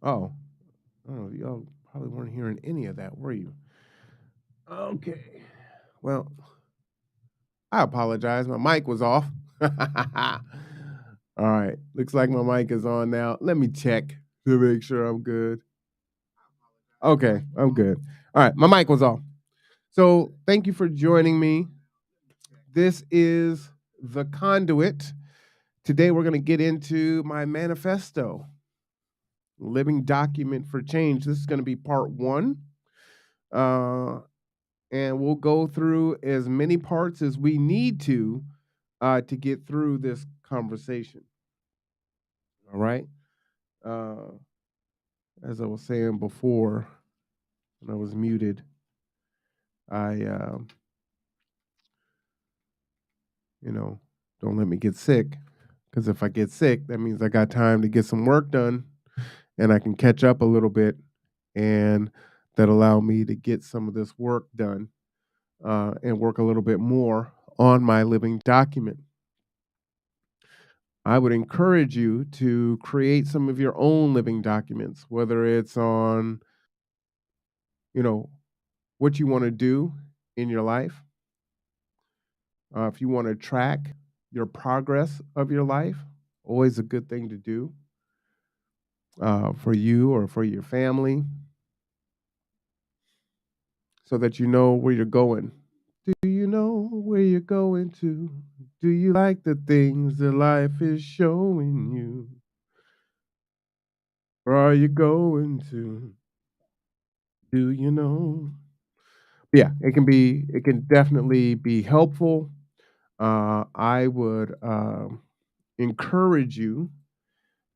Oh, oh, y'all probably weren't hearing any of that, were you? Okay. Well, I apologize. My mic was off. All right. Looks like my mic is on now. Let me check to make sure I'm good. Okay, I'm good. All right, my mic was off. So, thank you for joining me. This is The Conduit. Today, we're going to get into my manifesto, living document for change. This is going to be part one. Uh, and we'll go through as many parts as we need to get through this conversation. All right. Uh, as I was saying before, when I was muted, I, you know, don't let me get sick, because if I get sick, that means I got time to get some work done, and I can catch up a little bit, and that allow me to get some of this work done and work a little bit more on my living document. I would encourage you to create some of your own living documents, whether it's on, you know, what you want to do in your life. If you want to track your progress of your life, always a good thing to do for you or for your family, so that you know where you're going. Do you know where you're going to? Do you like the things that life is showing you? Where are you going to? Do you know? Yeah, it can definitely be helpful. I would encourage you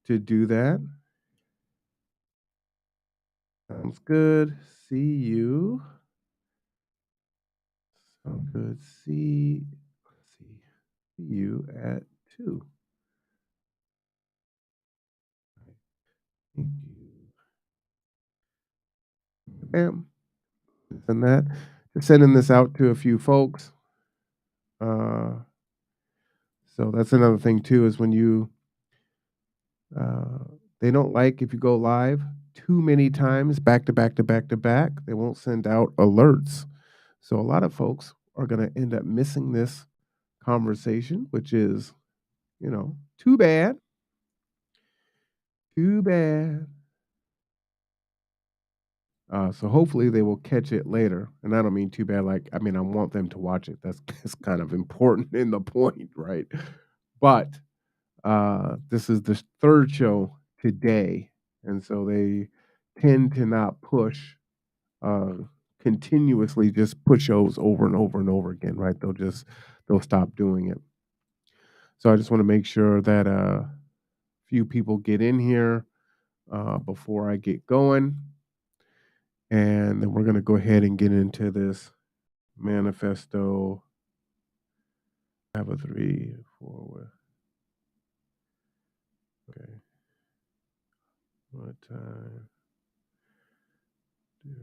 to do that. Sounds good. See you. Sounds good. See you at 2. Thank you. Bam. Send that. Just sending this out to a few folks. Uh, so that's another thing too, is when you uh, they don't like if you go live too many times back to back to back to back. They won't send out alerts. So a lot of folks are going to end up missing this conversation, which is, too bad. Too bad. So hopefully they will catch it later. And I don't mean too bad, like, I mean, I want them to watch it. That's kind of important in the point, right? But this is the third show today. And so they tend to not push uh, continuously, just push shows over and over and over again, right? They'll stop doing it. So I just want to make sure that few people get in here before I get going. And then we're going to go ahead and get into this manifesto. I have a 3, 4. Okay. What time do you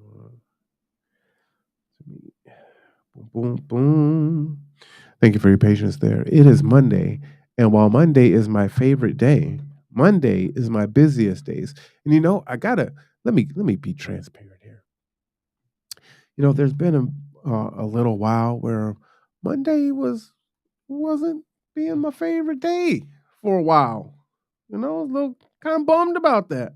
want to meet? Boom, boom, boom. Thank you for your patience there. It is Monday. And while Monday is my favorite day, Monday is my busiest days. And I gotta let me be transparent here. There's been a little while where Monday wasn't being my favorite day for a while. I was a little kind of bummed about that.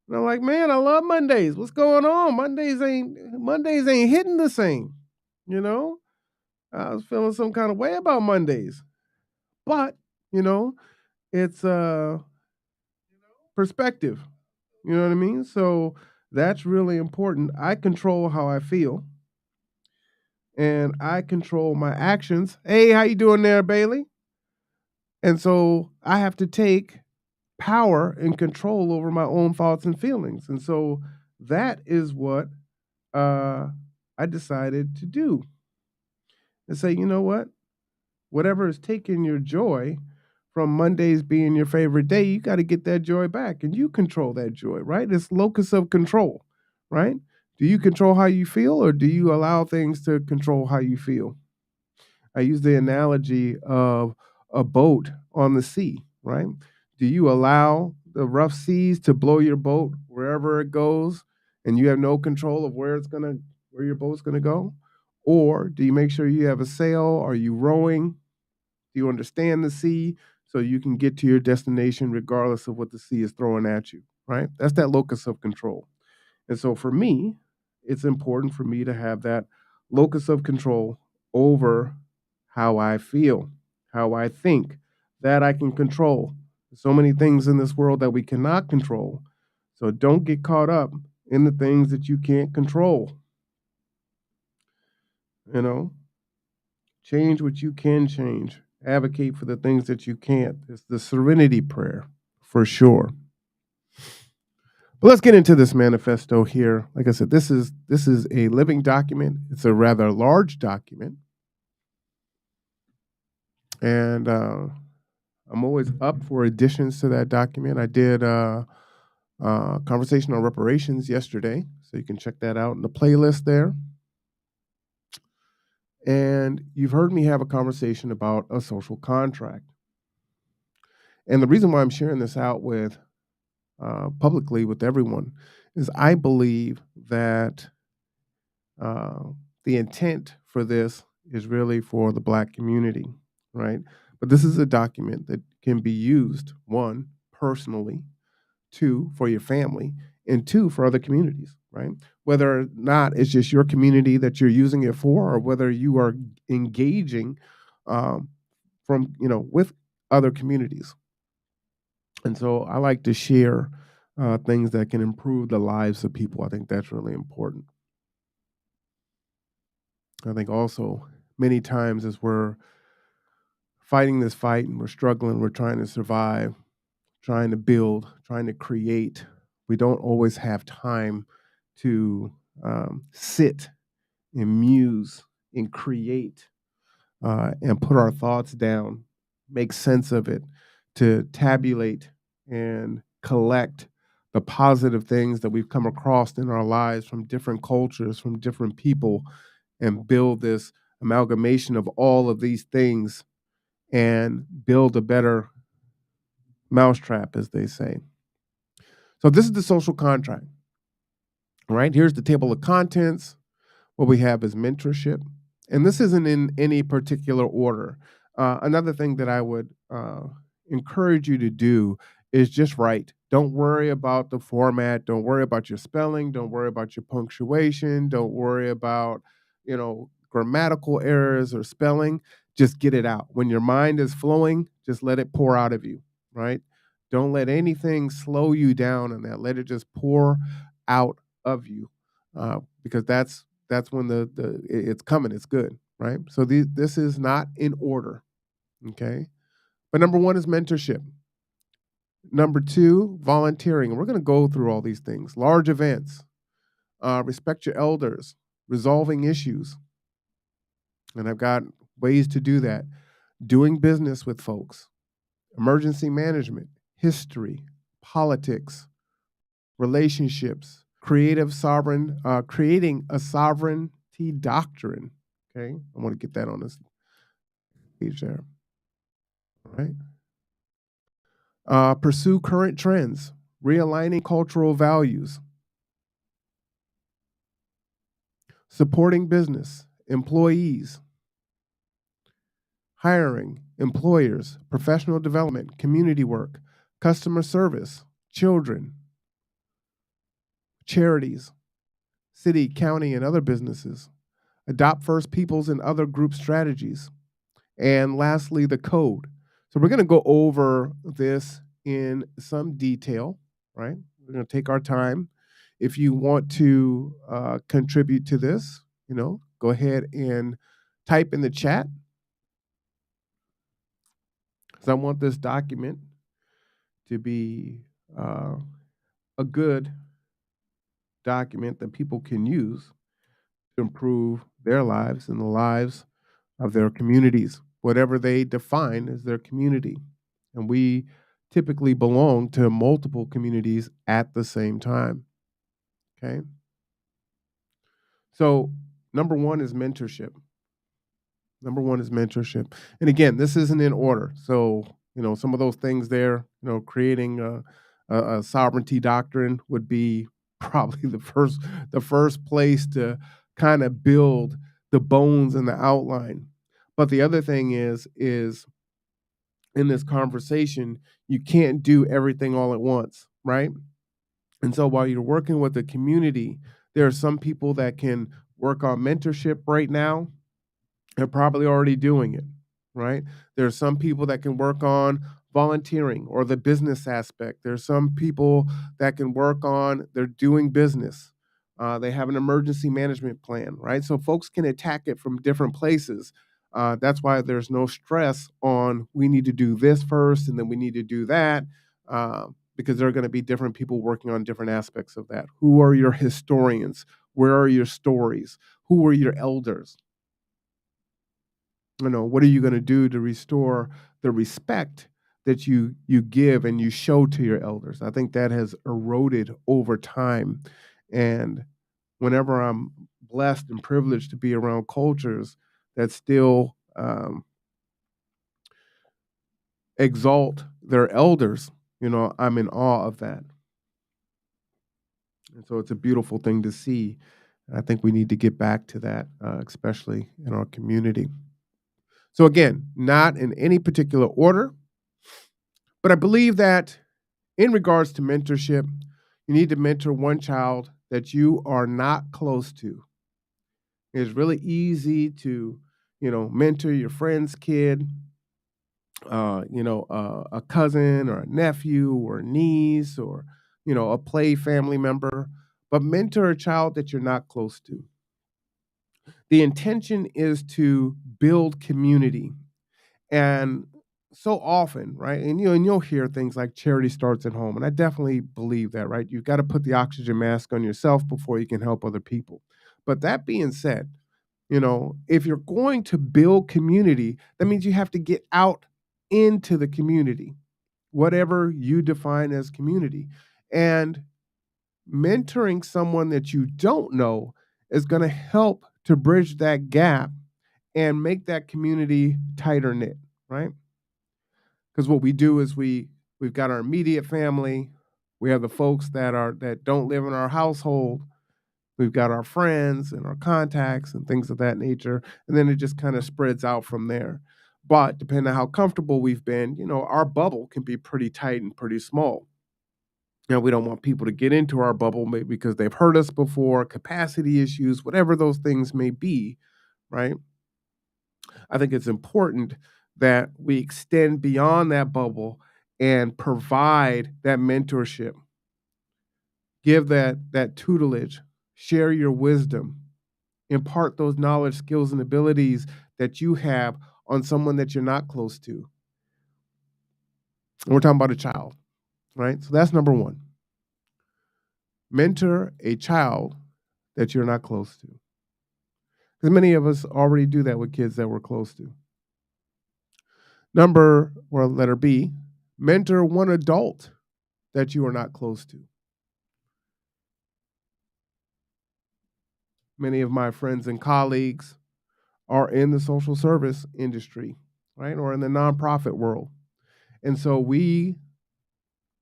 And I'm like, man, I love Mondays. What's going on? Mondays ain't hitting the same. You know, I was feeling some kind of way about Mondays, but you know, it's perspective. You know what I mean? So that's really important. I control how I feel, and I control my actions. Hey, how you doing there, Bailey? And so I have to take power and control over my own thoughts and feelings. And so that is what uh, I decided to do, and say, you know what? Whatever is taking your joy from Mondays being your favorite day, you got to get that joy back, and you control that joy, right? It's locus of control, right? Do you control how you feel, or do you allow things to control how you feel? I use the analogy of a boat on the sea, right? Do you allow the rough seas to blow your boat wherever it goes, and you have no control of where your boat's gonna go? Or do you make sure you have a sail? Are you rowing? Do you understand the sea so you can get to your destination regardless of what the sea is throwing at you, right? That's that locus of control. And so for me, it's important for me to have that locus of control over how I feel, how I think, that I can control. So many things in this world that we cannot control. So don't get caught up in the things that you can't control. You know, change what you can change. Advocate for the things that you can't. It's the serenity prayer for sure. But let's get into this manifesto here. Like I said, this is a living document. It's a rather large document, and I'm always up for additions to that document. I did a conversation on reparations yesterday, so you can check that out in the playlist there. And you've heard me have a conversation about a social contract. And the reason why I'm sharing this out with publicly with everyone is I believe that uh, the intent for this is really for the Black community, right? But this is a document that can be used, one, personally, two, for your family, and two, for other communities, right? Whether or not it's just your community that you're using it for, or whether you are engaging um, with other communities. And so I like to share things that can improve the lives of people. I think that's really important. I think also many times as we're fighting this fight and we're struggling, we're trying to survive, trying to build, trying to create, we don't always have time to sit and muse and create and put our thoughts down, make sense of it, to tabulate and collect the positive things that we've come across in our lives from different cultures, from different people, and build this amalgamation of all of these things and build a better mousetrap, as they say. So, this is the social contract, right? Here's the table of contents. What we have is mentorship. And this isn't in any particular order. Another thing that I would encourage you to do is just write. Don't worry about the format. Don't worry about your spelling. Don't worry about your punctuation. Don't worry about, grammatical errors or spelling. Just get it out. When your mind is flowing, just let it pour out of you, right? Don't let anything slow you down in that. Let it just pour out of you, because that's when it's coming. It's good, right? So this is not in order, okay? But number one is mentorship. Number two, volunteering. And we're going to go through all these things. Large events, respect your elders, resolving issues. And I've got ways to do that. Doing business with folks, emergency management, history, politics, relationships, creating a sovereignty doctrine. Okay, I want to get that on this page there. All right. Pursue current trends, realigning cultural values, supporting business, employees, hiring, employers, professional development, community work, customer service, children, charities, city, county, and other businesses, adopt First Peoples and other group strategies, and lastly, the code. So we're going to go over this in some detail, right? We're going to take our time. If you want to contribute to this, go ahead and type in the chat, because I want this document to be uh, a good document that people can use to improve their lives and the lives of their communities, whatever they define as their community. And we typically belong to multiple communities at the same time. Okay. So, number one is mentorship. Number one is mentorship. And again, this isn't in order. So, some of those things there, creating A sovereignty doctrine would be probably the first place to kind of build the bones and the outline. But the other thing is in this conversation, you can't do everything all at once, right? And so while you're working with the community, there are some people that can work on mentorship right now. They're probably already doing it, right? There are some people that can work on volunteering or the business aspect. There's some people that can work on they're doing business. They have an emergency management plan, right? So folks can attack it from different places. That's why there's no stress on we need to do this first and then we need to do that, because there are going to be different people working on different aspects of that. Who are your historians? Where are your stories? Who are your elders? What are you going to do to restore the respect that you give and you show to your elders? I think that has eroded over time. And whenever I'm blessed and privileged to be around cultures that still exalt their elders, I'm in awe of that. And so it's a beautiful thing to see. I think we need to get back to that, especially in our community. So again, not in any particular order, but I believe that in regards to mentorship, you need to mentor one child that you are not close to. It's really easy to, mentor your friend's kid, a cousin or a nephew or a niece or, a play family member, but mentor a child that you're not close to. The intention is to build community. And so often, right? And you'll hear things like charity starts at home. And I definitely believe that, right? You've got to put the oxygen mask on yourself before you can help other people. But that being said, if you're going to build community, that means you have to get out into the community, whatever you define as community. And mentoring someone that you don't know is going to help to bridge that gap and make that community tighter knit, right? Because what we do is we've got our immediate family, we have the folks that don't live in our household, we've got our friends and our contacts and things of that nature, and then it just kind of spreads out from there. But depending on how comfortable we've been, our bubble can be pretty tight and pretty small. We don't want people to get into our bubble maybe because they've hurt us before, capacity issues, whatever those things may be, right? I think it's important that we extend beyond that bubble and provide that mentorship, give that tutelage, share your wisdom, impart those knowledge, skills, and abilities that you have on someone that you're not close to. And we're talking about a child, right? So that's number one. Mentor a child that you're not close to. Because many of us already do that with kids that we're close to. Letter B, mentor one adult that you are not close to. Many of my friends and colleagues are in the social service industry, right? Or in the nonprofit world. And so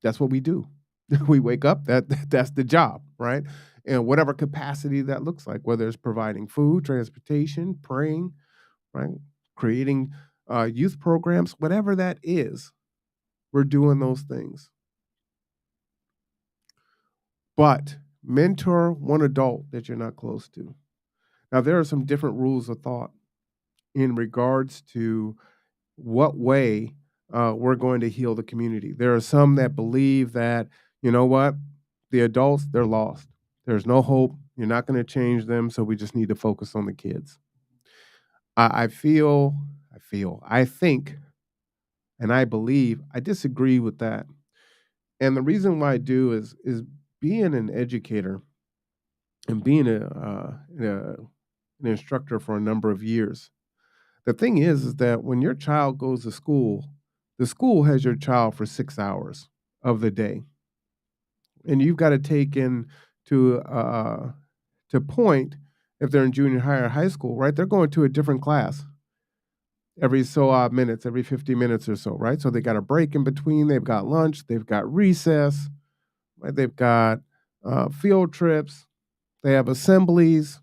that's what we do. We wake up, that's the job, right? And whatever capacity that looks like, whether it's providing food, transportation, praying, right? Creating youth programs, whatever that is, we're doing those things. But mentor one adult that you're not close to. Now, there are some different rules of thought in regards to what way we're going to heal the community. There are some that believe that, you know what, the adults, they're lost. There's no hope. You're not going to change them. So we just need to focus on the kids. I think, and I believe, I disagree with that. And the reason why I do is being an educator and being an instructor for a number of years. The thing is that when your child goes to school, the school has your child for 6 hours of the day. And you've got to take in to point if they're in junior high or high school, right? They're going to a different class. every so odd minutes, every 50 minutes or so, right? So they got a break in between. They've got lunch. They've got recess. Right? They've got field trips. They have assemblies.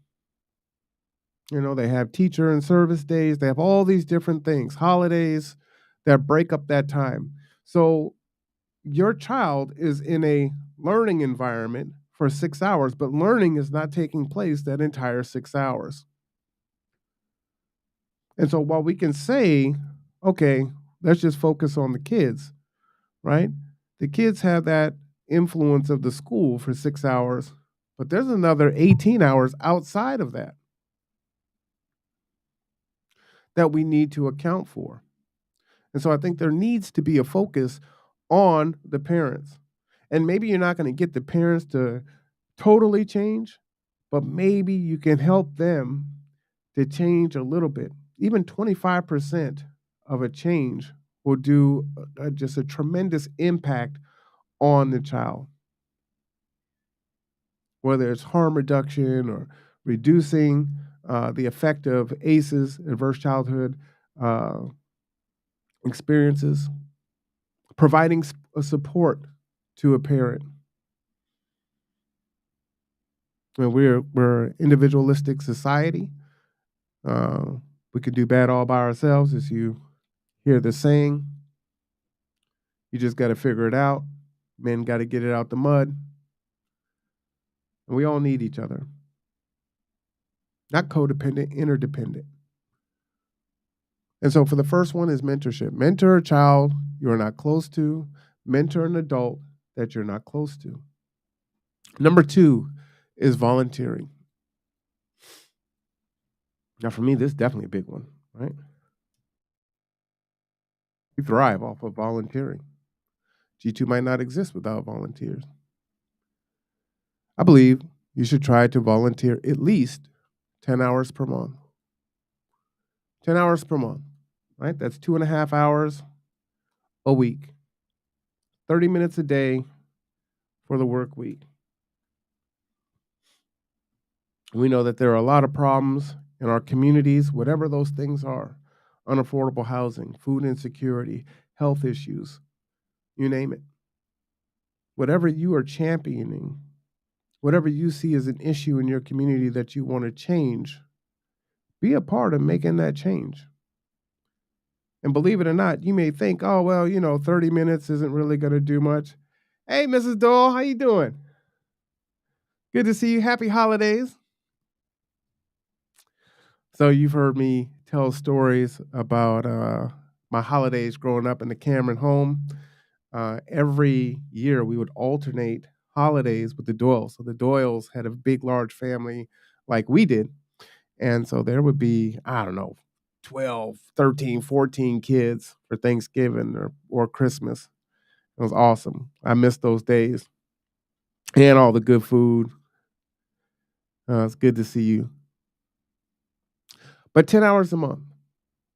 They have teacher and service days. They have all these different things, holidays that break up that time. So your child is in a learning environment for 6 hours, but learning is not taking place that entire 6 hours. And so while we can say, okay, let's just focus on the kids, right? The kids have that influence of the school for 6 hours, but there's another 18 hours outside of that that we need to account for. And so I think there needs to be a focus on the parents. And maybe you're not going to get the parents to totally change, but maybe you can help them to change a little bit. Even 25% of a change will do just a tremendous impact on the child, whether it's harm reduction or reducing the effect of ACEs, adverse childhood uh, experiences, providing a support to a parent. We're an individualistic society. Uh, we can do bad all by ourselves, as you hear the saying. You just got to figure it out. Men got to get it out the mud. And we all need each other. Not codependent, interdependent. And so for the first one is mentorship. Mentor a child you are not close to. Mentor an adult that you're not close to. Number 2 is volunteering. Now for me, this is definitely a big one, right? We thrive off of volunteering. G2 might not exist without volunteers. I believe you should try to volunteer at least 10 hours per month. 10 hours per month, right? That's 2.5 hours a week, 30 minutes a day for the work week. We know that there are a lot of problems in our communities, whatever those things are: unaffordable housing, food insecurity, health issues, you name it. Whatever you are championing, whatever you see as an issue in your community that you want to change, be a part of making that change. And believe it or not, you may think, oh, well, 30 minutes isn't really going to do much. Hey, Mrs. Doyle, how you doing? Good to see you. Happy holidays. So you've heard me tell stories about my holidays growing up in the Cameron home. Every year we would alternate holidays with the Doyles. So the Doyles had a big, large family like we did. And so there would be, I don't know, 12, 13, 14 kids for Thanksgiving or Christmas. It was awesome. I miss those days and all the good food. It's good to see you. But 10 hours a month,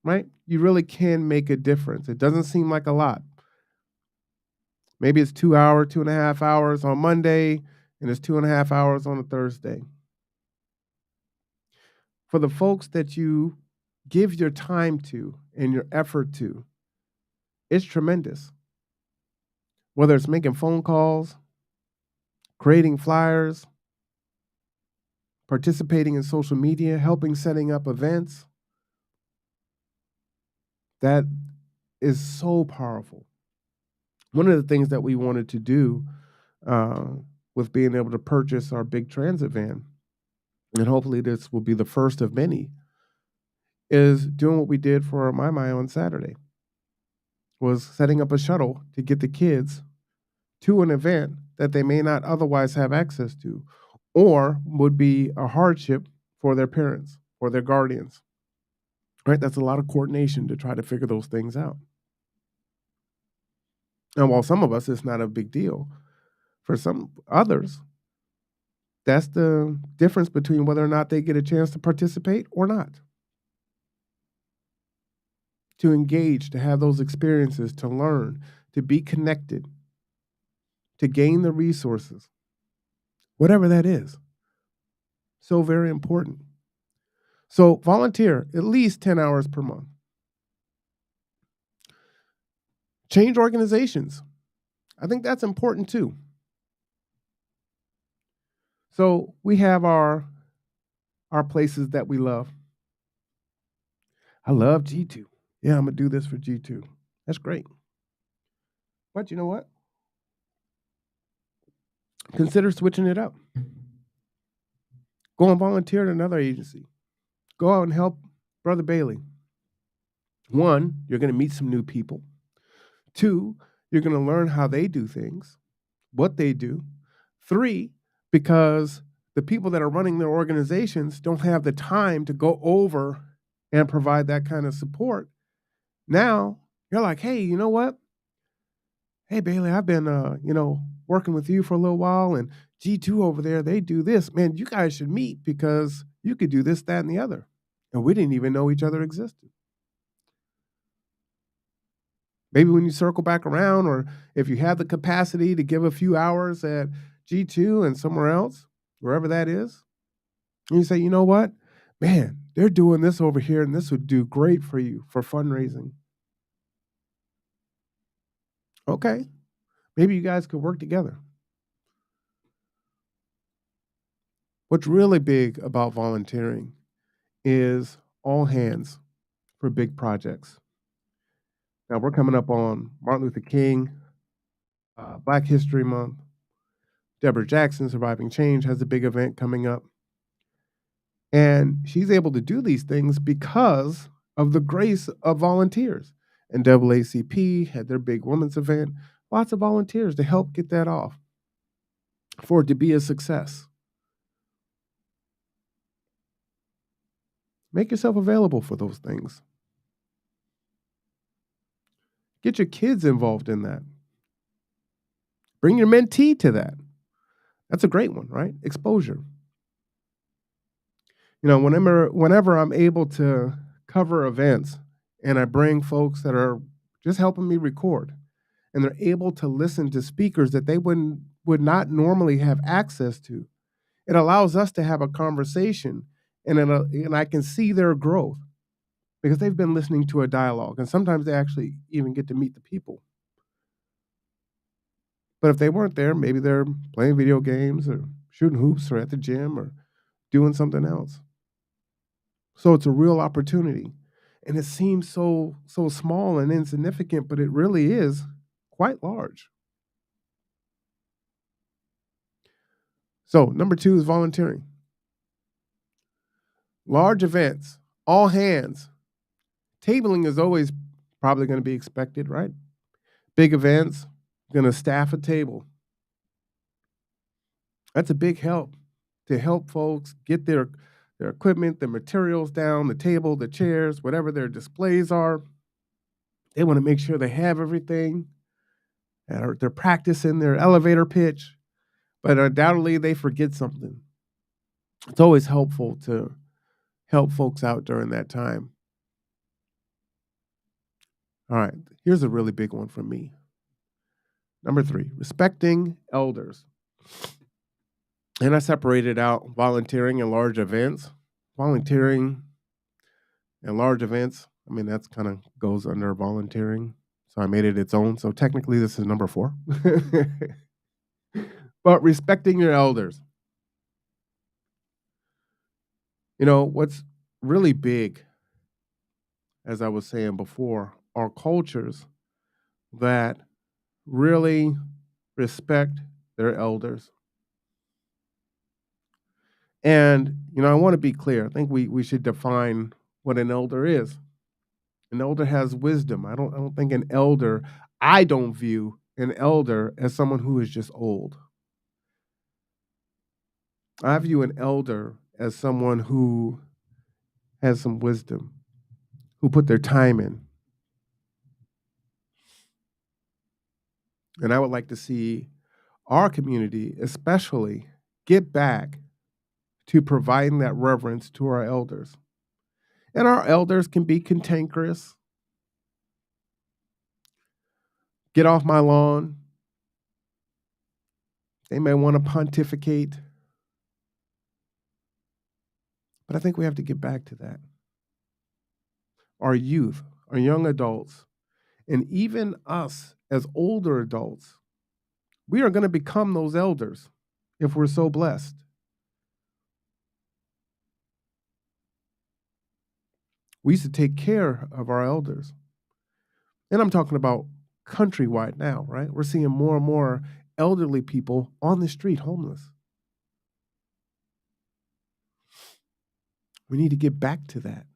right? You really can make a difference. It doesn't seem like a lot. Maybe it's 2 hours, 2.5 hours on Monday, and it's 2.5 hours on a Thursday. For the folks that you give your time to and your effort to, it's tremendous. Whether it's making phone calls, creating flyers, participating in social media, helping setting up events, that is so powerful. One of the things that we wanted to do uh, with being able to purchase our big transit van, and hopefully this will be the first of many, is doing what we did for my on Saturday, was setting up a shuttle to get the kids to an event that they may not otherwise have access to, or would be a hardship for their parents or their guardians. Right? That's a lot of coordination to try to figure those things out. And while some of us, it's not a big deal, for some others, that's the difference between whether or not they get a chance to participate or not. To engage, to have those experiences, to learn, to be connected, to gain the resources, whatever that is. So very important. So volunteer at least 10 hours per month. Change organizations. I think that's important too. So we have our places that we love. I love G2. Yeah, I'm gonna do this for G2. That's great. But you know what? Consider switching it up. Go and volunteer at another agency. Go out and help Brother Bailey. One, you're going to meet some new people. Two, you're going to learn how they do things, what they do. Three, because the people that are running their organizations don't have the time to go over and provide that kind of support. Now you're like, hey, you know what? Hey, Bailey, I've been, working with you for a little while, and G2 over there, they do this. Man, you guys should meet because you could do this, that, and the other. And we didn't even know each other existed. Maybe when you circle back around, or if you have the capacity to give a few hours at G2 and somewhere else, wherever that is, and you say, you know what? Man, they're doing this over here, and this would do great for you for fundraising. Okay. Maybe you guys could work together. What's really big about volunteering is all hands for big projects. Now, we're coming up on Martin Luther King, Black History Month. Deborah Jackson, Surviving Change, has a big event coming up. And she's able to do these things because of the grace of volunteers. And NAACP had their big women's event, lots of volunteers to help get that off for it to be a success. Make yourself available for those things. Get your kids involved in that. Bring your mentee to that. That's a great one, right? Exposure. Whenever I'm able to cover events and I bring folks that are just helping me record, and they're able to listen to speakers that they would not normally have access to, it allows us to have a conversation, and I can see their growth because they've been listening to a dialogue, and sometimes they actually even get to meet the people. But if they weren't there, maybe they're playing video games or shooting hoops or at the gym or doing something else. So it's a real opportunity. And it seems so small and insignificant, but it really is quite large. So number 2 is volunteering. Large events, all hands. Tabling is always probably going to be expected, right? Big events, going to staff a table. That's a big help to help folks get their equipment, their materials down, the table, the chairs, whatever their displays are. They want to make sure they have everything. They're practicing their elevator pitch, but undoubtedly they forget something. It's always helpful to help folks out during that time. All right, here's a really big one for me. Number 3, respecting elders. And I separated out volunteering and large events. Volunteering and large events, I mean, that's kind of goes under volunteering. So I made it its own. So technically this is number 4. But respecting your elders. What's really big, as I was saying before, are cultures that really respect their elders. And, I want to be clear. I think we should define what an elder is. An elder has wisdom. I don't think I don't view an elder as someone who is just old. I view an elder as someone who has some wisdom, who put their time in. And I would like to see our community, especially, get back to providing that reverence to our elders. And our elders can be cantankerous, get off my lawn. They may want to pontificate. But I think we have to get back to that. Our youth, our young adults, And even us as older adults, we are going to become those elders if we're so blessed. We used to take care of our elders. And I'm talking about countrywide now, right? We're seeing more and more elderly people on the street homeless. We need to get back to that.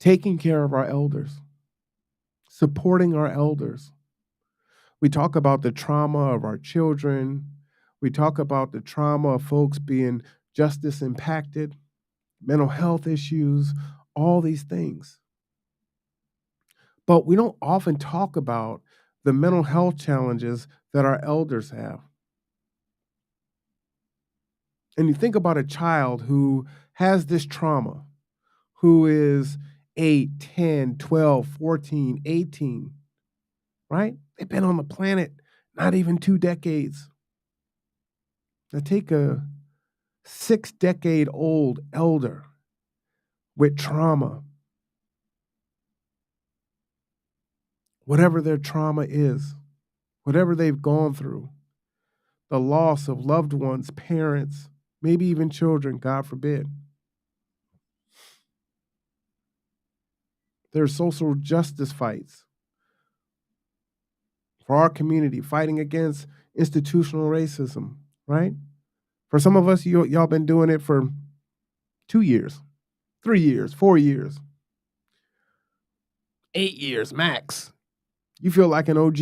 Taking care of our elders, supporting our elders. We talk about the trauma of our children. We talk about the trauma of folks being justice impacted, mental health issues, all these things. But we don't often talk about the mental health challenges that our elders have. And you think about a child who has this trauma, who is 8, 10, 12, 14, 18, right? They've been on the planet not even 2 decades. Now take a 6-decade-old elder with trauma, whatever their trauma is, whatever they've gone through, the loss of loved ones, parents, maybe even children, God forbid. There's social justice fights for our community, fighting against institutional racism, right? For some of us, y'all been doing it for 2 years, 3 years, 4 years, 8 years max. You feel like an OG.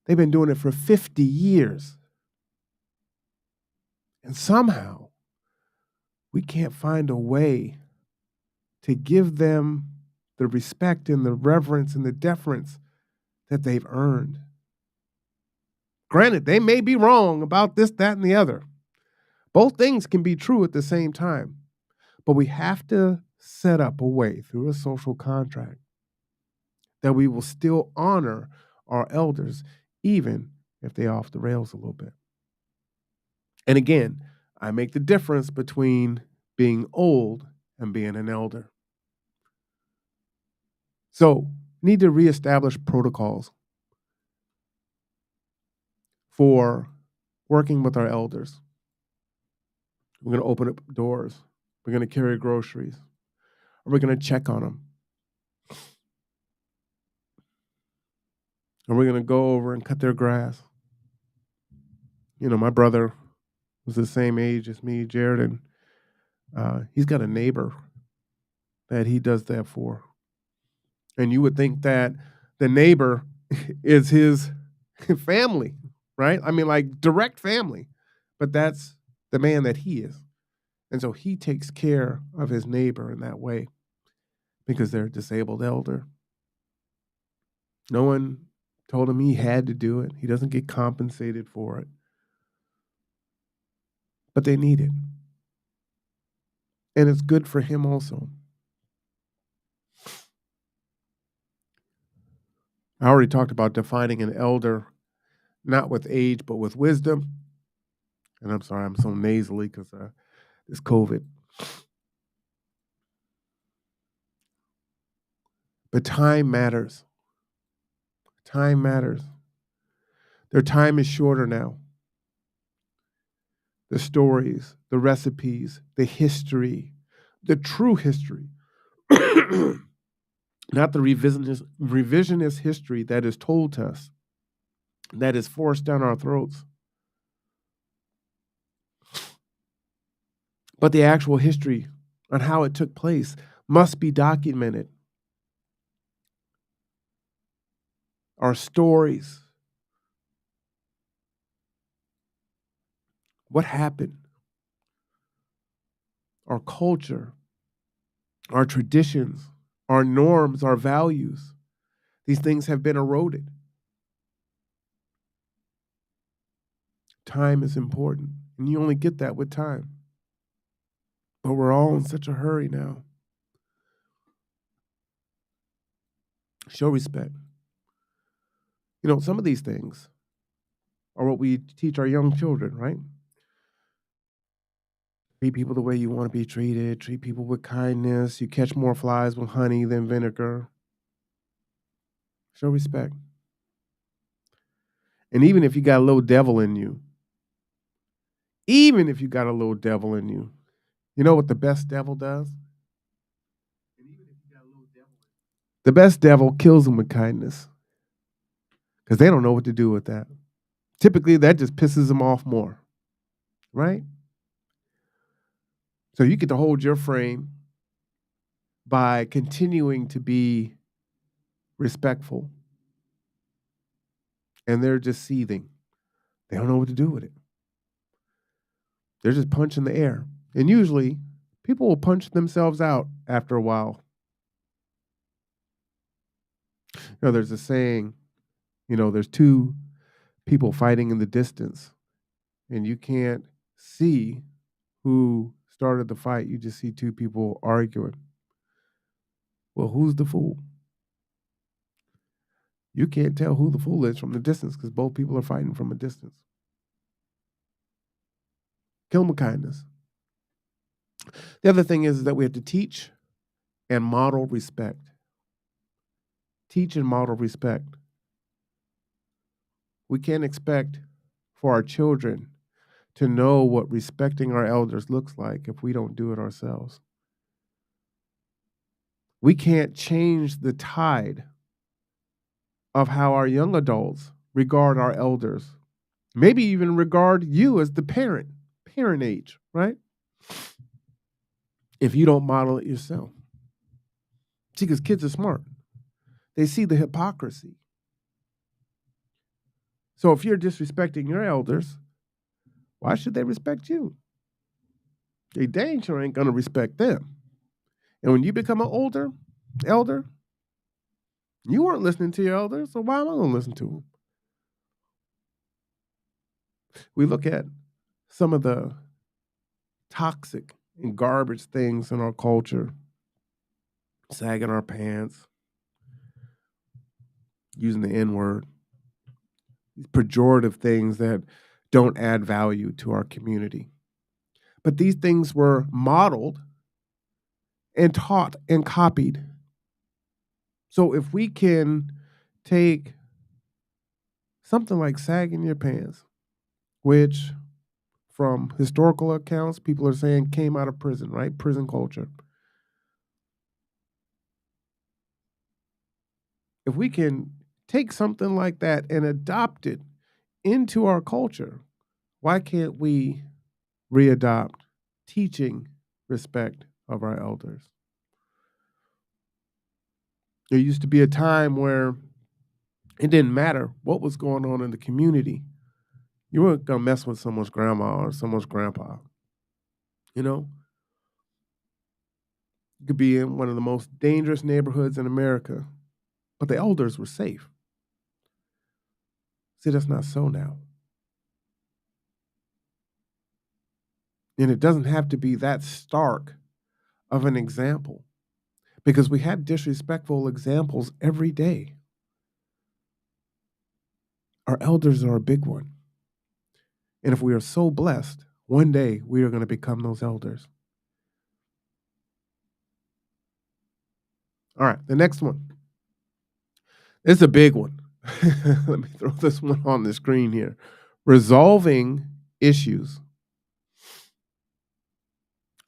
They've been doing it for 50 years. And somehow, we can't find a way to give them the respect and the reverence and the deference that they've earned. Granted, they may be wrong about this, that, and the other. Both things can be true at the same time. But we have to set up a way through a social contract that we will still honor our elders, even if they're off the rails a little bit. And again, I make the difference between being old and being an elder. So, need to reestablish protocols for working with our elders. We're going to open up doors. We're going to carry groceries. Or we're going to check on them. And we're going to go over and cut their grass. You know, my brother was the same age as me, Jared, and he's got a neighbor that he does that for. And you would think that the neighbor is his family, right? I mean, like direct family. But that's the man that he is. And so he takes care of his neighbor in that way because they're a disabled elder. No one told him he had to do it. He doesn't get compensated for it. But they need it. And it's good for him also. I already talked about defining an elder, not with age, but with wisdom. And I'm sorry, I'm so nasally because this COVID. But time matters. Time matters. Their time is shorter now. The stories, the recipes, the history, the true history, not the revisionist history that is told to us, that is forced down our throats. But the actual history on how it took place must be documented. Our stories. What happened? Our culture, our traditions, our norms, our values. These things have been eroded. Time is important, and you only get that with time. But we're all in such a hurry now. Show respect. You know, some of these things are what we teach our young children, right? Treat people the way you want to be treated. Treat people with kindness. You catch more flies with honey than vinegar. Show respect. And even if you got a little devil in you, even if you got a little devil in you, you know what the best devil does? The best devil kills them with kindness because they don't know what to do with that. Typically, that just pisses them off more, right? So you get to hold your frame by continuing to be respectful, and they're just seething. They don't know what to do with it. They're just punching the air. And usually, people will punch themselves out after a while. There's a saying, there's two people fighting in the distance, and you can't see who started the fight. You just see two people arguing. Well, who's the fool? You can't tell who the fool is from the distance because both people are fighting from a distance. Kill them with kindness. The other thing is that we have to teach and model respect. Teach and model respect. We can't expect for our children to know what respecting our elders looks like if we don't do it ourselves. We can't change the tide of how our young adults regard our elders. Maybe even regard you as the parent age, right? If you don't model it yourself. See, because kids are smart. They see the hypocrisy. So if you're disrespecting your elders, why should they respect you? They dang sure ain't going to respect them. And when you become an elder, you weren't listening to your elders, so why am I going to listen to them? We look at some of the toxic and garbage things in our culture, sagging our pants, using the N-word, pejorative things that don't add value to our community. But these things were modeled and taught and copied. So if we can take something like sagging your pants, which from historical accounts, people are saying came out of prison, right? Prison culture. If we can take something like that and adopt it into our culture, why can't we readopt teaching respect of our elders? There used to be a time where it didn't matter what was going on in the community. You weren't going to mess with someone's grandma or someone's grandpa. You could be in one of the most dangerous neighborhoods in America, but the elders were safe. See, that's not so now. And it doesn't have to be that stark of an example because we have disrespectful examples every day. Our elders are a big one. And if we are so blessed, one day we are going to become those elders. All right, the next one. This is a big one. Let me throw this one on the screen here. Resolving issues.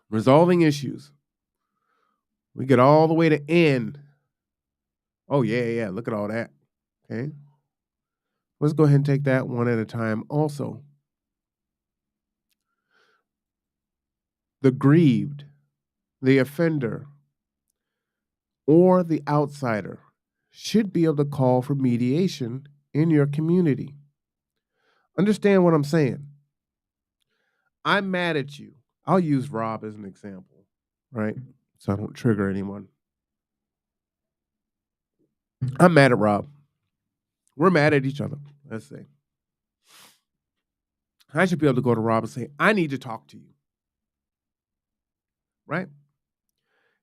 Resolving issues. We get all the way to N. Oh, yeah. Look at all that. Okay. Let's go ahead and take that one at a time also. The grieved, the offender, or the outsider should be able to call for mediation in your community. Understand what I'm saying. I'm mad at you. I'll use Rob as an example, right? So I don't trigger anyone. I'm mad at Rob. We're mad at each other, let's say. I should be able to go to Rob and say, I need to talk to you. Right?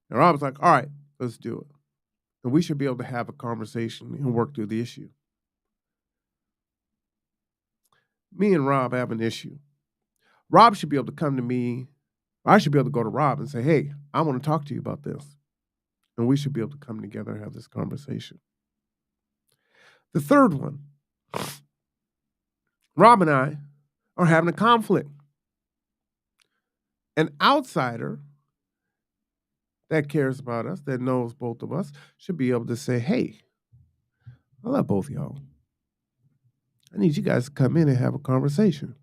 And Rob's like, all right, let's do it. And we should be able to have a conversation and work through the issue. Me and Rob have an issue. Rob should be able to come to me. I should be able to go to Rob and say, hey, I want to talk to you about this. And we should be able to come together and have this conversation. The third one, Rob and I are having a conflict. An outsider that cares about us, that knows both of us, should be able to say, hey, I love both of y'all. I need you guys to come in and have a conversation.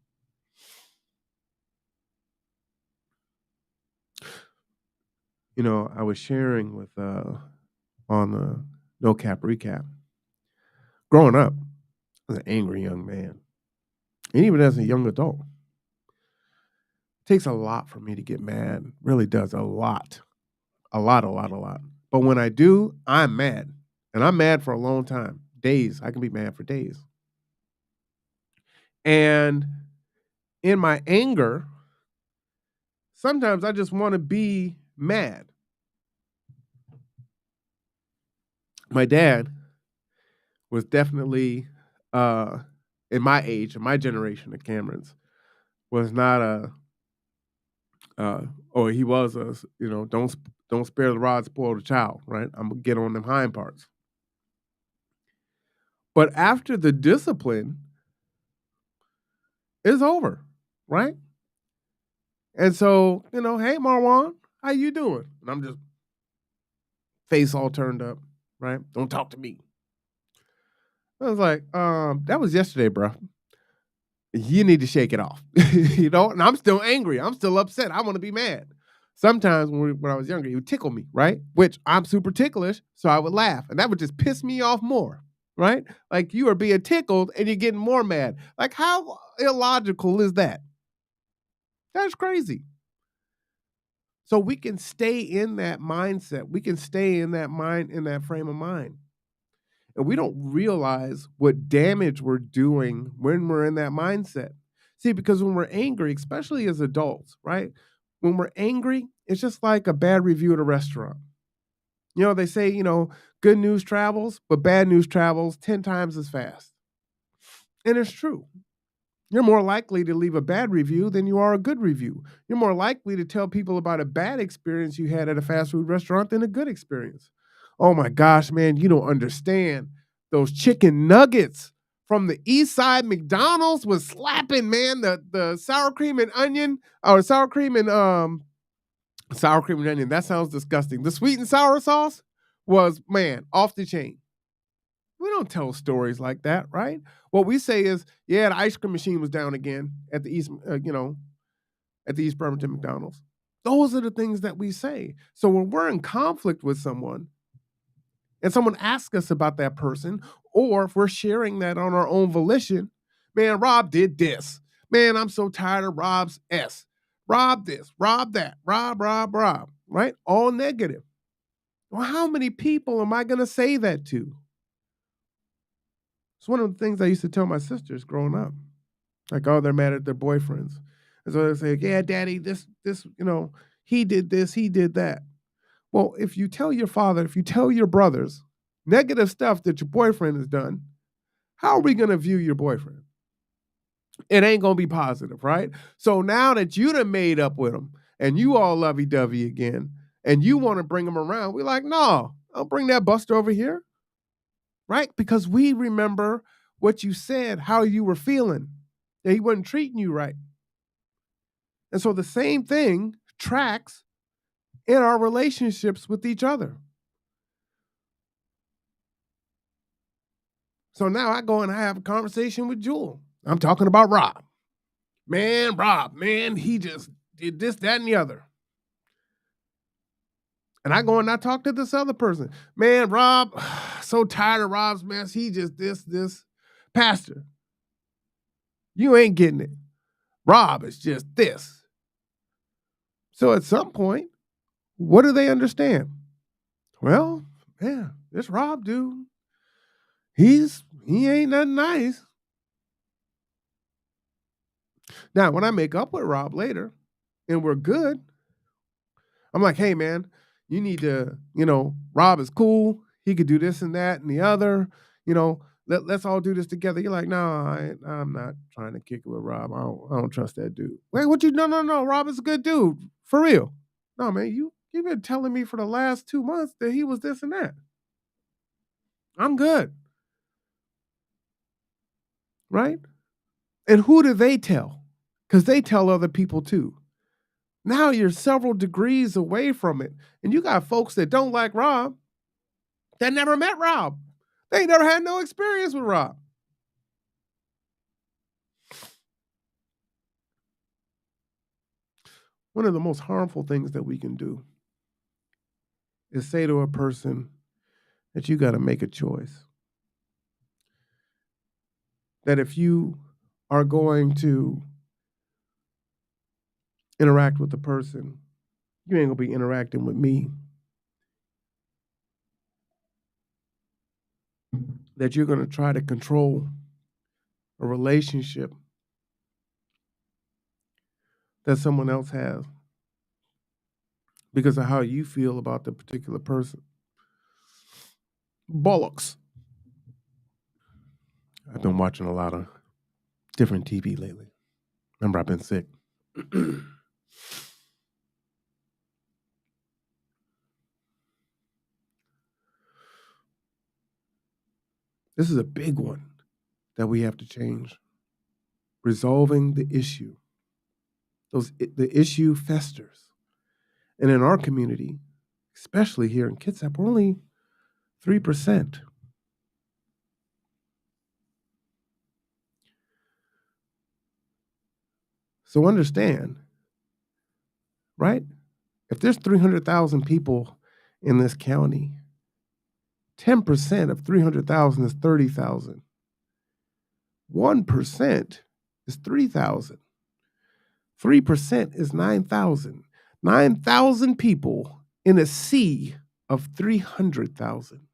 You know, I was sharing with on the No Cap Recap. Growing up, I was an angry young man. And even as a young adult, it takes a lot for me to get mad. Really does a lot. A lot, a lot, a lot. But when I do, I'm mad. And I'm mad for a long time. Days. I can be mad for days. And in my anger, sometimes I just want to be mad. My dad was definitely in my age, in my generation of Camerons, was not a or he was a, you know, don't spare the rod, spoil the child, right? I'm gonna get on them hind parts. But after the discipline is over, right? And so, you know, hey Marwan, how you doing? And I'm just face all turned up, right? Don't talk to me. I was like, that was yesterday, bro. You need to shake it off. You know, and I'm still angry. I'm still upset. I want to be mad. Sometimes when I was younger, he would tickle me, right? Which I'm super ticklish, so I would laugh. And that would just piss me off more, right? Like you are being tickled and you're getting more mad. Like, how illogical is that? That's crazy. So we can stay in that mindset. We can stay in that mind, in that frame of mind. And we don't realize what damage we're doing when we're in that mindset. See, because when we're angry, especially as adults, right? When we're angry, it's just like a bad review at a restaurant. You know, they say, you know, good news travels, but bad news travels 10 times as fast. And it's true. You're more likely to leave a bad review than you are a good review. You're more likely to tell people about a bad experience you had at a fast food restaurant than a good experience. Oh my gosh, man, you don't understand. Those chicken nuggets from the East Side McDonald's was slapping, man. The sour cream and onion, or sour cream and onion. That sounds disgusting. The sweet and sour sauce was, man, off the chain. We don't tell stories like that, right? What we say is, yeah, the ice cream machine was down again at the East, at the East Bremerton McDonald's. Those are the things that we say. So when we're in conflict with someone and someone asks us about that person, or if we're sharing that on our own volition, man, Rob did this. Man, I'm so tired of Rob's S. Rob this, Rob that, Rob, right? All negative. Well, how many people am I going to say that to? It's one of the things I used to tell my sisters growing up. Like, oh, they're mad at their boyfriends. And so they say, yeah, daddy, this, he did this, he did that. Well, if you tell your father, if you tell your brothers negative stuff that your boyfriend has done, how are we going to view your boyfriend? It ain't going to be positive, right? So now that you done made up with him and you all lovey-dovey again and you want to bring him around, we're like, no, I'll bring that buster over here, right? Because we remember what you said, how you were feeling, that he wasn't treating you right. And so the same thing tracks in our relationships with each other. So now I go and I have a conversation with Jewel. I'm talking about Rob. Man, Rob, man, he just did this, that, and the other. And I go and I talk to this other person. Man, Rob, so tired of Rob's mess. He just this. Pastor, you ain't getting it. Rob is just this. So at some point, what do they understand? Well, man, this Rob dude, he ain't nothing nice. Now, when I make up with Rob later and we're good, I'm like, hey, man, you need to, Rob is cool. He could do this and that and the other. Let's all do this together. You're like, no, I'm not trying to kick it with Rob. I don't trust that dude. Wait, what you? No. Rob is a good dude. For real. No, man, you've been telling me for the last 2 months that he was this and that. I'm good. right? And who do they tell? Because they tell other people too. Now you're several degrees away from it. And you got folks that don't like Rob that never met Rob. They never had no experience with Rob. One of the most harmful things that we can do is say to a person that you got to make a choice. That if you are going to interact with the person, you ain't gonna be interacting with me. That you're gonna try to control a relationship that someone else has because of how you feel about the particular person. Bollocks. I've been watching a lot of different TV lately. Remember, I've been sick. This is a big one that we have to change. Resolving the issue. The issue festers. And in our community, especially here in Kitsap, we're only 3%. So understand, right? If there's 300,000 people in this county, 10% of 300,000 is 30,000. 1% is 3,000. 3% is 9,000. 9,000 people in a sea of 300,000.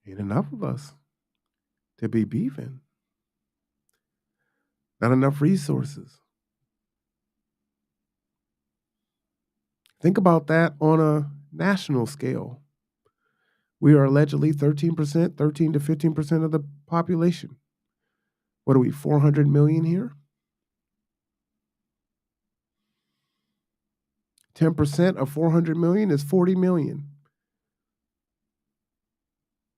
Ain't enough of us to be beefing. Not enough resources. Think about that on a national scale. We are allegedly 13%, 13 to 15% of the population. What are we, 400 million here? 10% of 400 million is 40 million.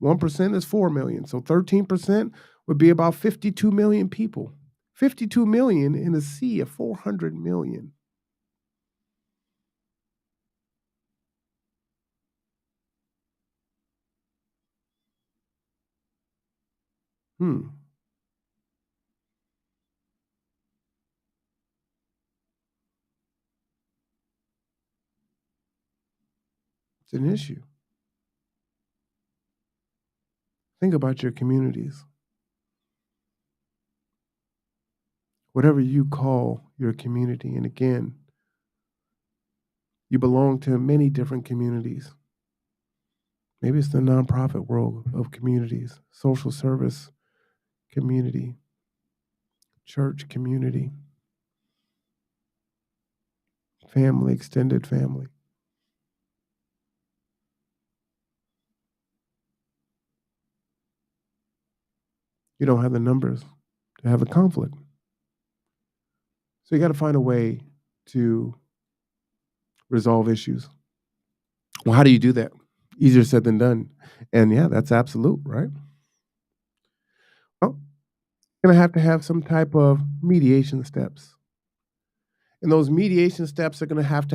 1% is 4 million. So 13% would be about 52 million people. 52 million in a sea of 400 million. It's an issue. Think about your communities. Whatever you call your community, and again, you belong to many different communities. Maybe it's the nonprofit world of communities, social service community, church community, family, extended family. You don't have the numbers to have a conflict. So you got to find a way to resolve issues. Well, how do you do that? Easier said than done. And yeah, that's absolute, right? Well, you're going to have some type of mediation steps. And those mediation steps are going to have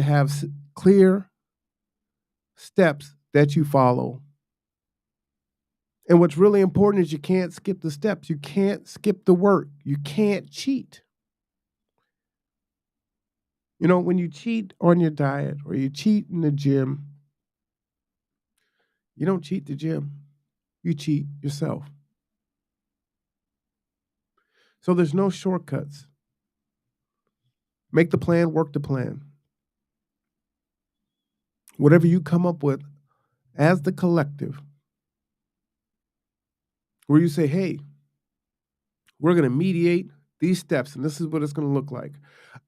clear steps that you follow. And what's really important is you can't skip the steps. You can't skip the work. You can't cheat. You know, when you cheat on your diet or you cheat in the gym, you don't cheat the gym. You cheat yourself. So there's no shortcuts. Make the plan, work the plan. Whatever you come up with as the collective, where you say, hey, we're going to mediate these steps, and this is what it's going to look like.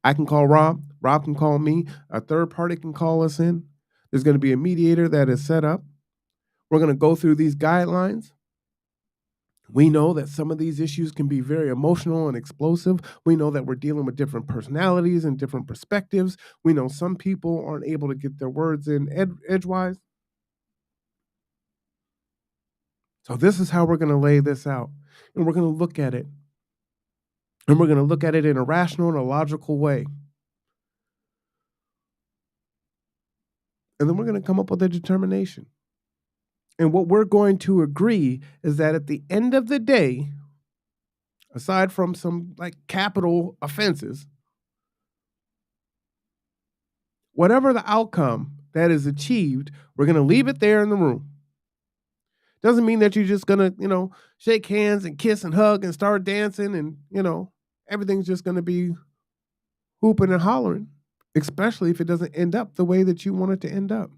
I can call Rob. Rob can call me. A third party can call us in. There's going to be a mediator that is set up. We're going to go through these guidelines. We know that some of these issues can be very emotional and explosive. We know that we're dealing with different personalities and different perspectives. We know some people aren't able to get their words in edgewise. So this is how we're going to lay this out. And we're going to look at it. And we're going to look at it in a rational and a logical way. And then we're going to come up with a determination. And what we're going to agree is that at the end of the day, aside from some like capital offenses, whatever the outcome that is achieved, we're going to leave it there in the room. Doesn't mean that you're just going to, shake hands and kiss and hug and start dancing and, everything's just going to be hooping and hollering, especially if it doesn't end up the way that you want it to end up.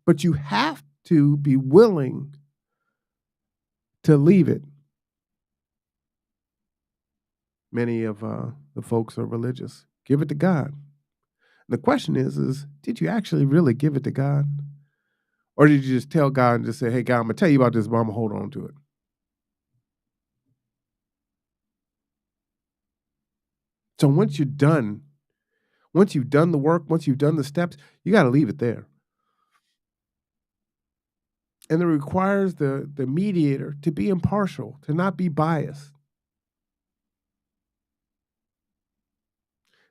But you have to be willing to leave it. Many of the folks are religious. Give it to God. The question is, did you actually really give it to God? Or did you just tell God and just say, hey, God, I'm going to tell you about this, but I'm going to hold on to it? So once you've done the work, once you've done the steps, you got to leave it there. And it requires the mediator to be impartial, to not be biased.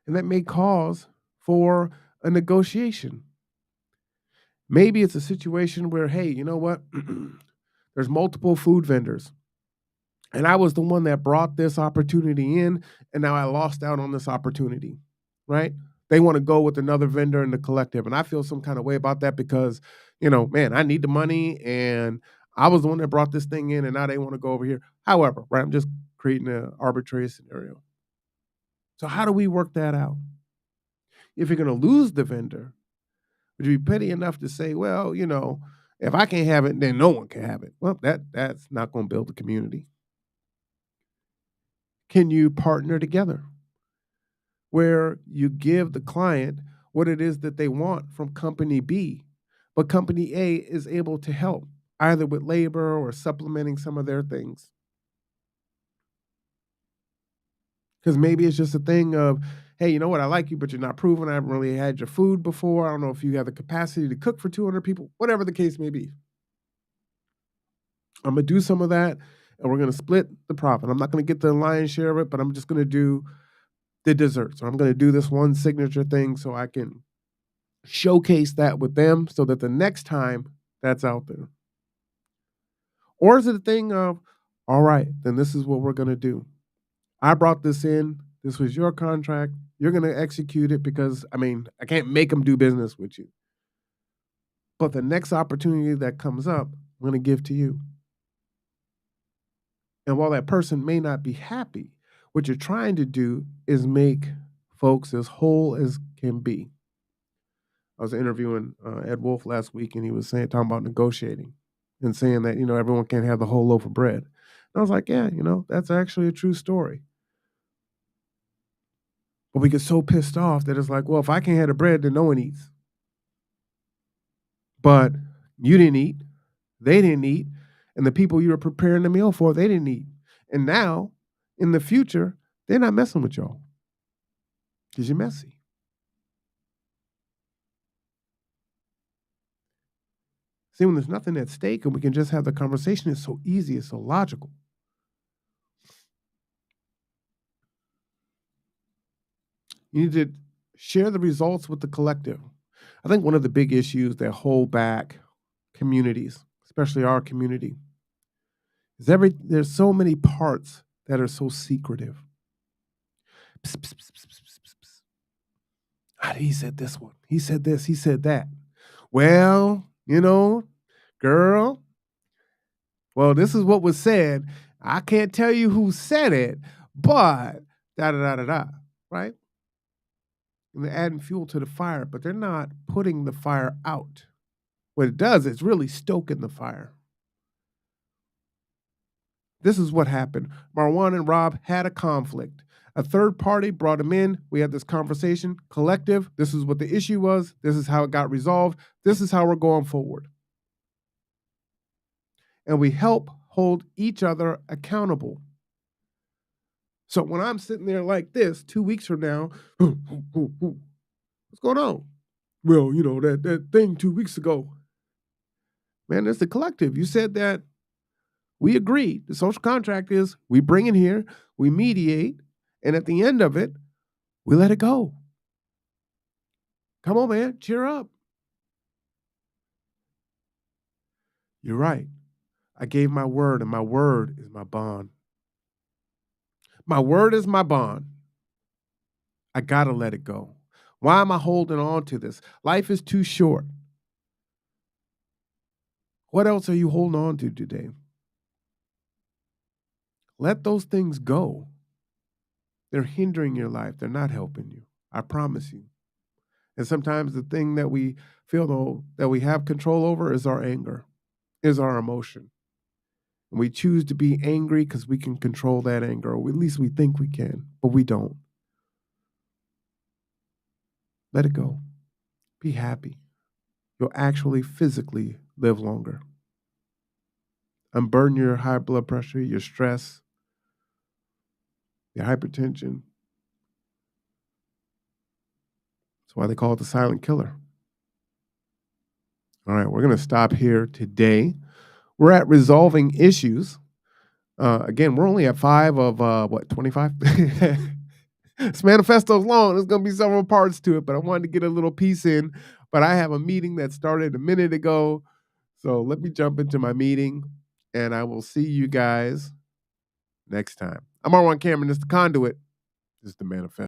And that may cause for a negotiation. Maybe it's a situation where, hey, you know what? There's multiple food vendors. And I was the one that brought this opportunity in, and now I lost out on this opportunity, right? They want to go with another vendor in the collective. And I feel some kind of way about that because, man, I need the money, and I was the one that brought this thing in, and now they want to go over here. However, right, I'm just creating an arbitrary scenario. So how do we work that out? If you're going to lose the vendor, would you be petty enough to say, well, if I can't have it, then no one can have it? Well, that's not going to build a community. Can you partner together where you give the client what it is that they want from company B, but company A is able to help either with labor or supplementing some of their things? Because maybe it's just a thing of, hey, you know what? I like you, but you're not proven. I haven't really had your food before. I don't know if you have the capacity to cook for 200 people, whatever the case may be. I'm going to do some of that, and we're going to split the profit. I'm not going to get the lion's share of it, but I'm just going to do the desserts. So I'm going to do this one signature thing so I can showcase that with them so that the next time that's out there. Or is it a thing of, all right, then this is what we're going to do. I brought this in. This was your contract. You're going to execute it because, I can't make them do business with you. But the next opportunity that comes up, I'm going to give to you. And while that person may not be happy, what you're trying to do is make folks as whole as can be. I was interviewing Ed Wolf last week, and he was talking about negotiating and saying that, everyone can't have the whole loaf of bread. And I was like, yeah, that's actually a true story. But we get so pissed off that it's like, well, if I can't have the bread, then no one eats. But you didn't eat, they didn't eat, and the people you were preparing the meal for, they didn't eat. And now, in the future, they're not messing with y'all because you're messy. See, when there's nothing at stake and we can just have the conversation, it's so easy, it's so logical. You need to share the results with the collective. I think one of the big issues that hold back communities, especially our community, is there's so many parts that are so secretive. Psst, psst, psst, psst, psst, psst, psst. He said this one. He said this. He said that. Well, girl, well, this is what was said. I can't tell you who said it, but da da da da da, right? And they're adding fuel to the fire, but they're not putting the fire out. What it does is really stoking the fire. This is what happened. Marwan and Rob had a conflict. A third party brought him in. We had this conversation. Collective, this is what the issue was. This is how it got resolved. This is how we're going forward. And we help hold each other accountable. So when I'm sitting there like this 2 weeks from now, what's going on? Well, that thing 2 weeks ago. Man, it's the collective. You said that We agree. The social contract is we bring it here, we mediate, and at the end of it, we let it go. Come on, man, cheer up. You're right. I gave my word, and my word is my bond. My word is my bond. I gotta let it go. Why am I holding on to this? Life is too short. What else are you holding on to today? Let those things go. They're hindering your life. They're not helping you. I promise you. And sometimes the thing that we feel though that we have control over is our anger, is our emotion. And we choose to be angry because we can control that anger, or at least we think we can, but we don't. Let it go. Be happy. You'll actually physically live longer. Unburden your high blood pressure, your stress, your hypertension. That's why they call it the silent killer. All right, we're going to stop here today. We're at resolving issues. Again, we're only at 5 of what, 25? This manifesto's long. There's going to be several parts to it, but I wanted to get a little piece in. But I have a meeting that started a minute ago. So let me jump into my meeting, and I will see you guys next time. I'm R1 Cameron. This is the conduit. This is the manifesto.